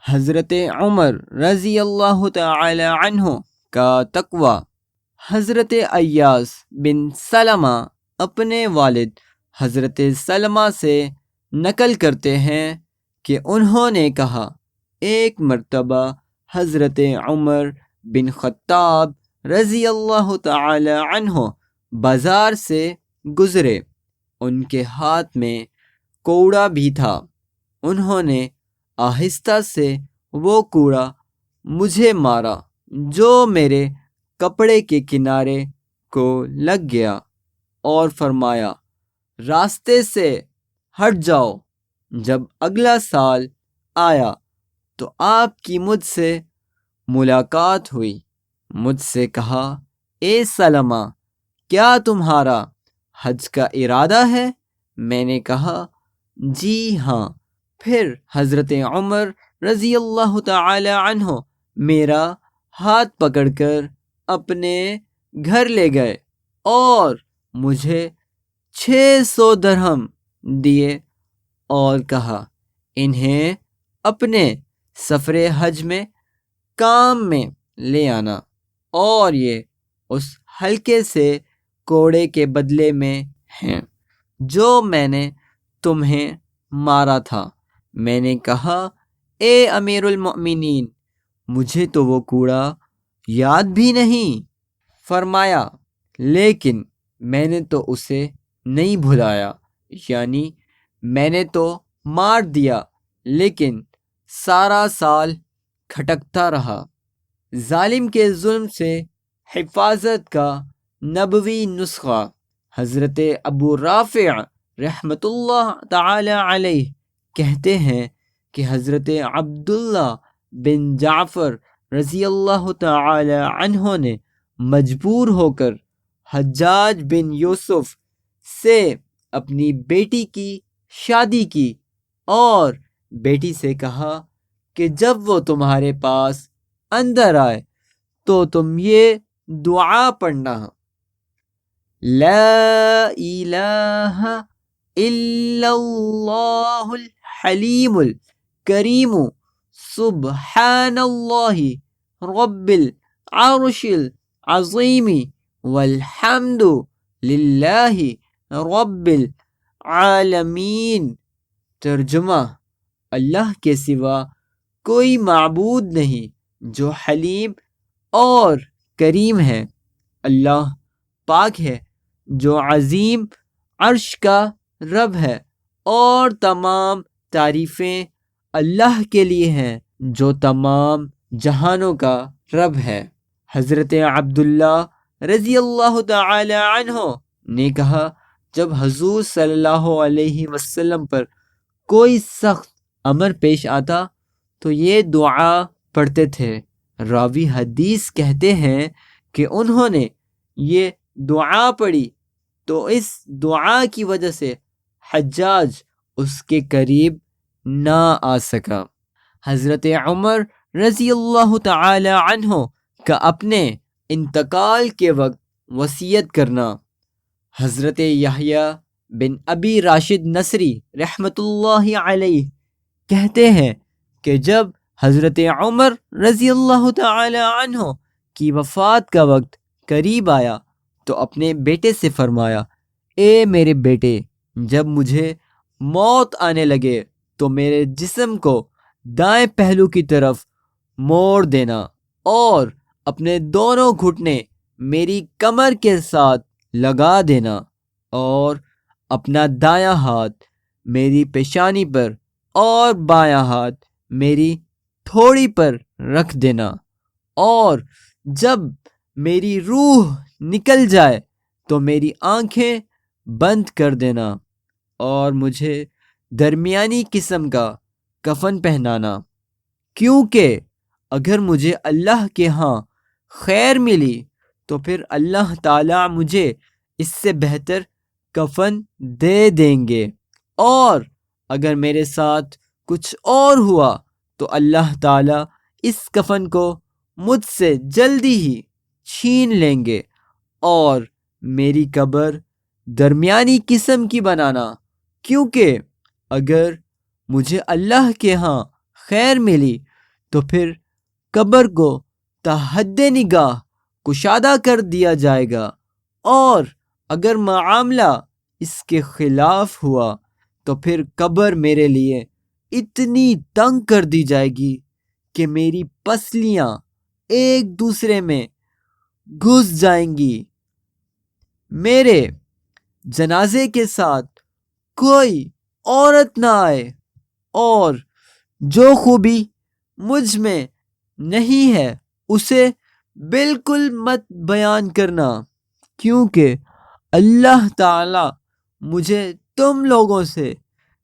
حضرت عمر رضی اللہ تعالی عنہ کا تقوی۔ حضرت ایاس بن سلمہ اپنے والد حضرت سلمہ سے نقل کرتے ہیں کہ انہوں نے کہا، ایک مرتبہ حضرت عمر بن خطاب رضی اللہ تعالی عنہ بازار سے گزرے، ان کے ہاتھ میں کوڑا بھی تھا، انہوں نے آہستہ سے وہ کوڑا مجھے مارا جو میرے کپڑے کے کنارے کو لگ گیا، اور فرمایا، راستے سے ہٹ جاؤ۔ جب اگلا سال آیا تو آپ کی مجھ سے ملاقات ہوئی، مجھ سے کہا، اے سلمہ، کیا تمہارا حج کا ارادہ ہے؟ میں نے کہا، جی ہاں۔ پھر حضرت عمر رضی اللہ تعالی عنہ میرا ہاتھ پکڑ کر اپنے گھر لے گئے اور مجھے 600 درہم دیے اور کہا، انہیں اپنے سفر حج میں کام میں لے آنا، اور یہ اس ہلکے سے کوڑے کے بدلے میں ہیں جو میں نے تمہیں مارا تھا۔ میں نے کہا، اے امیر المؤمنین، مجھے تو وہ کوڑا یاد بھی نہیں۔ فرمایا، لیکن میں نے تو اسے نہیں بھلایا، یعنی میں نے تو مار دیا لیکن سارا سال کھٹکتا رہا۔ ظالم کے ظلم سے حفاظت کا نبوی نسخہ۔ حضرت ابو رافع رحمۃ اللہ تعالی علیہ کہتے ہیں کہ حضرت عبداللہ بن جعفر رضی اللہ تعالی عنہ نے مجبور ہو کر حجاج بن یوسف سے اپنی بیٹی کی شادی کی، اور بیٹی سے کہا کہ جب وہ تمہارے پاس اندر آئے تو تم یہ دعا پڑھنا، لا الہ الا اللہ الحلیم الکریم سبحان اللہ رب العرش العظیم والحمد للہ رب العالمین۔ ترجمہ، اللہ کے سوا کوئی معبود نہیں جو حلیم اور کریم ہے، اللہ پاک ہے جو عظیم عرش کا رب ہے، اور تمام تعریفیں اللہ کے لیے ہیں جو تمام جہانوں کا رب ہے۔ حضرت عبداللہ رضی اللہ تعالی عنہ نے کہا، جب حضور صلی اللہ علیہ وسلم پر کوئی سخت امر پیش آتا تو یہ دعا پڑھتے تھے۔ راوی حدیث کہتے ہیں کہ انہوں نے یہ دعا پڑھی تو اس دعا کی وجہ سے حجاج اس کے قریب نہ آ سکا۔ حضرت عمر رضی اللہ تعالی عنہ کا اپنے انتقال کے وقت وصیت کرنا۔ حضرت یحییٰ بن ابی راشد نصری رحمۃ اللہ علیہ کہتے ہیں کہ جب حضرت عمر رضی اللہ تعالی عنہ کی وفات کا وقت قریب آیا تو اپنے بیٹے سے فرمایا، اے میرے بیٹے، جب مجھے موت آنے لگے تو میرے جسم کو دائیں پہلو کی طرف موڑ دینا اور اپنے دونوں گھٹنے میری کمر کے ساتھ لگا دینا، اور اپنا دایاں ہاتھ میری پیشانی پر اور بایاں ہاتھ میری تھوڑی پر رکھ دینا، اور جب میری روح نکل جائے تو میری آنکھیں بند کر دینا، اور مجھے درمیانی قسم کا کفن پہنانا، کیونکہ اگر مجھے اللہ کے ہاں خیر ملی تو پھر اللہ تعالیٰ مجھے اس سے بہتر کفن دے دیں گے، اور اگر میرے ساتھ کچھ اور ہوا تو اللہ تعالیٰ اس کفن کو مجھ سے جلدی ہی چھین لیں گے، اور میری قبر درمیانی قسم کی بنانا، کیونکہ اگر مجھے اللہ کے ہاں خیر ملی تو پھر قبر کو تا حد نگاہ کشادہ کر دیا جائے گا، اور اگر معاملہ اس کے خلاف ہوا تو پھر قبر میرے لیے اتنی تنگ کر دی جائے گی کہ میری پسلیاں ایک دوسرے میں گھس جائیں گی۔ میرے جنازے کے ساتھ کوئی عورت نہ آئے، اور جو خوبی مجھ میں نہیں ہے اسے بالکل مت بیان کرنا، کیونکہ اللہ تعالی مجھے تم لوگوں سے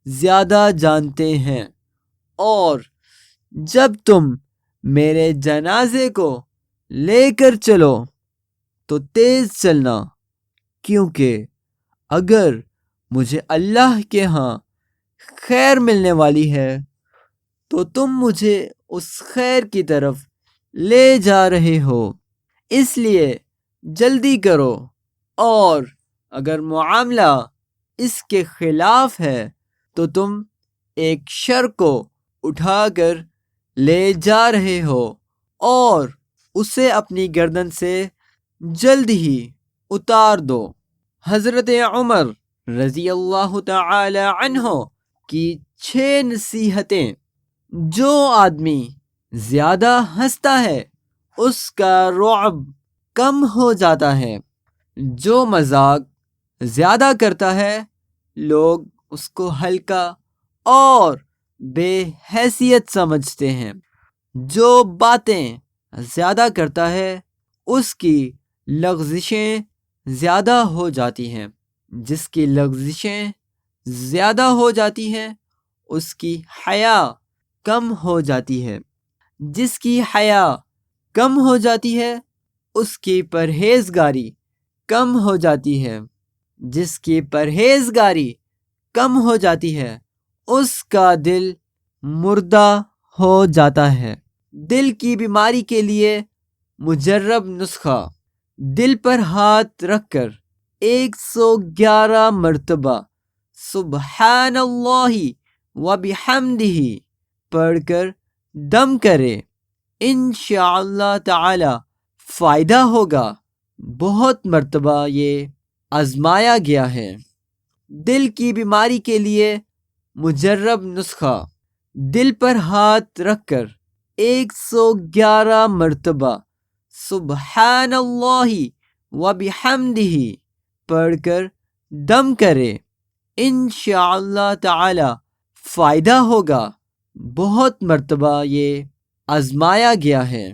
زیادہ جانتے ہیں۔ اور جب تم میرے جنازے کو لے کر چلو تو تیز چلنا، کیونکہ اگر مجھے اللہ کے ہاں خیر ملنے والی ہے تو تم مجھے اس خیر کی طرف لے جا رہے ہو، اس لیے جلدی کرو، اور اگر معاملہ اس کے خلاف ہے تو تم ایک شر کو اٹھا کر لے جا رہے ہو اور اسے اپنی گردن سے جلد ہی اتار دو۔ حضرت عمر رضی اللہ تعالی عنہ کی 6 نصیحتیں۔ جو آدمی زیادہ ہنستا ہے اس کا رعب کم ہو جاتا ہے، جو مذاق زیادہ کرتا ہے لوگ اس کو ہلکا اور بے حیثیت سمجھتے ہیں، جو باتیں زیادہ کرتا ہے اس کی لغزشیں زیادہ ہو جاتی ہیں، جس کی لغزشیں زیادہ ہو جاتی ہیں اس کی حیا کم ہو جاتی ہے، جس کی حیا کم ہو جاتی ہے اس کی پرہیزگاری کم ہو جاتی ہے، جس کی پرہیزگاری کم ہو جاتی ہے اس کا دل مردہ ہو جاتا ہے۔ دل کی بیماری کے لیے مجرب نسخہ: دل پر ہاتھ رکھ کر 111 مرتبہ سبحان اللہ و بحمدہ پڑھ کر دم کرے، انشاءاللہ تعالی فائدہ ہوگا۔ بہت مرتبہ یہ آزمایا گیا ہے۔ دل کی بیماری کے لیے مجرب نسخہ: دل پر ہاتھ رکھ کر 111 مرتبہ سبحان اللہ و بحمدہ پڑھ کر دم کرے، انشاءاللہ تعالی فائدہ ہوگا۔ بہت مرتبہ یہ آزمایا گیا ہے۔